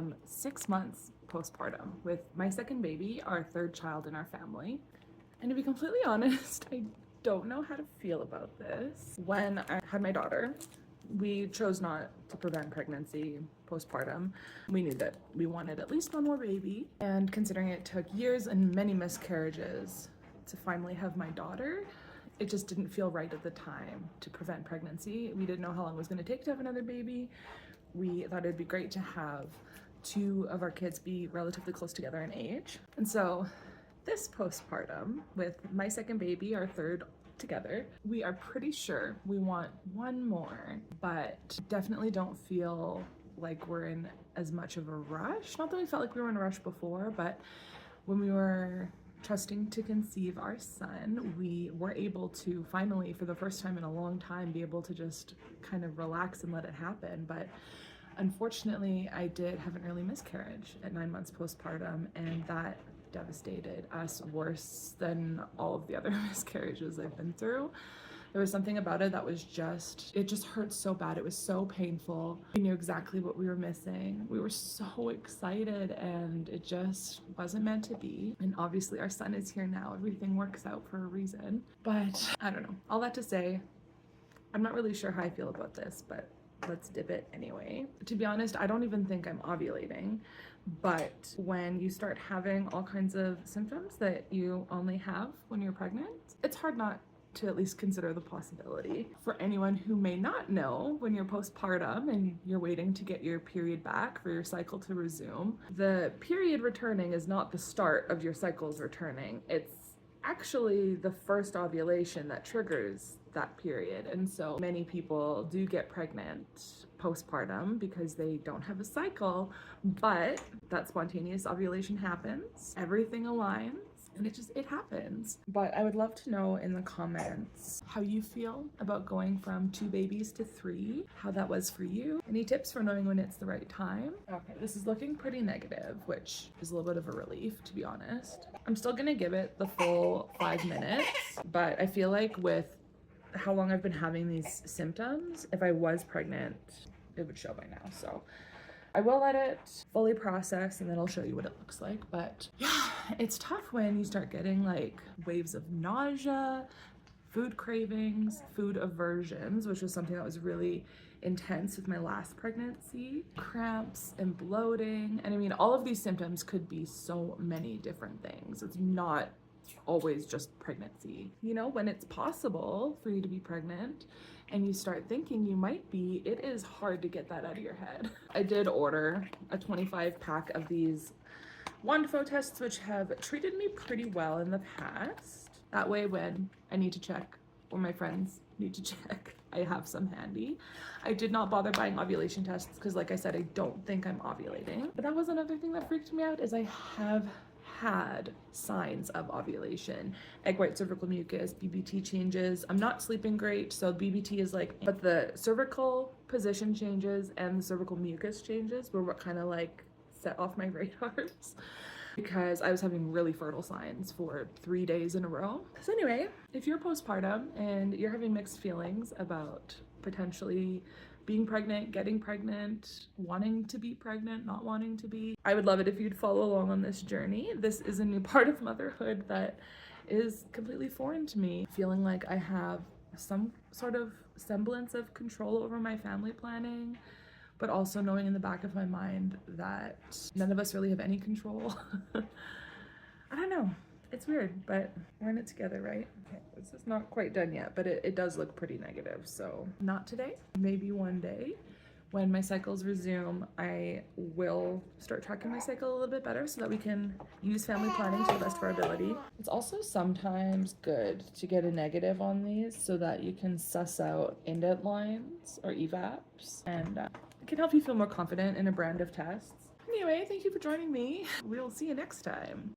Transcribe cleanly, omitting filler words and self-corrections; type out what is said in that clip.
am 6 months postpartum with my second baby, our third child in our family. And to be completely honest, I don't know how to feel about this. When I had my daughter, we chose not to prevent pregnancy postpartum. We knew that we wanted at least one more baby. And considering it took years and many miscarriages to finally have my daughter, it just didn't feel right at the time to prevent pregnancy. We didn't know how long it was going to take to have another baby. We thought it'd be great to have two of our kids be relatively close together in age. And so this postpartum with my second baby, our third together, we are pretty sure we want one more, but definitely don't feel like we're in as much of a rush. Not that we felt like we were in a rush before, but when we were trusting to conceive our son, we were able to finally, for the first time in a long time, be able to just kind of relax and let it happen. But unfortunately, I did have an early miscarriage at 9 months postpartum, and that devastated us worse than all of the other miscarriages I've been through. There was something about it that was it just hurt so bad. It was so painful. We knew exactly what we were missing. We were so excited, and it just wasn't meant to be. And obviously our son is here now. Everything works out for a reason. But I don't know. All that to say, I'm not really sure how I feel about this, but let's dip it anyway. To be honest, I don't even think I'm ovulating, but when you start having all kinds of symptoms that you only have when you're pregnant, it's hard not to at least consider the possibility. For anyone who may not know, when you're postpartum and you're waiting to get your period back for your cycle to resume, the period returning is not the start of your cycles returning. It's actually the first ovulation that triggers that period. And so many people do get pregnant postpartum because they don't have a cycle, but that spontaneous ovulation happens, everything aligns, and it happens. But I would love to know in the comments how you feel about going from 2 babies to 3, how that was for you. Any tips for knowing when it's the right time? Okay, this is looking pretty negative, which is a little bit of a relief, to be honest. I'm still gonna give it the full 5 minutes, but I feel like with how long I've been having these symptoms, if I was pregnant, it would show by now. So I will let it fully process and then I'll show you what it looks like. But yeah, it's tough when you start getting like waves of nausea, food cravings, food aversions, which was something that was really intense with my last pregnancy, cramps and bloating. And I mean, all of these symptoms could be so many different things. It's not always just pregnancy. You know, when it's possible for you to be pregnant and you start thinking you might be, it is hard to get that out of your head. I did order a 25 pack of these Wandfo tests, which have treated me pretty well in the past. That way when I need to check or my friends need to check, I have some handy. I did not bother buying ovulation tests because, like I said, I don't think I'm ovulating. But that was another thing that freaked me out, is I have had signs of ovulation: egg white cervical mucus, BBT changes. I'm not sleeping great, so BBT is like, but the cervical position changes and the cervical mucus changes were what kind of like set off my radars, because I was having really fertile signs for 3 days in a row. So anyway, if you're postpartum and you're having mixed feelings about potentially being pregnant, getting pregnant, wanting to be pregnant, not wanting to be, I would love it if you'd follow along on this journey. This is a new part of motherhood that is completely foreign to me. Feeling like I have some sort of semblance of control over my family planning, but also knowing in the back of my mind that none of us really have any control. I don't know. It's weird, but we're in it together, right? Okay, this is not quite done yet, but it does look pretty negative. So not today, maybe one day. When my cycles resume, I will start tracking my cycle a little bit better so that we can use family planning to the best of our ability. It's also sometimes good to get a negative on these so that you can suss out indent lines or EVAPs, and it can help you feel more confident in a brand of tests. Anyway, thank you for joining me. We'll see you next time.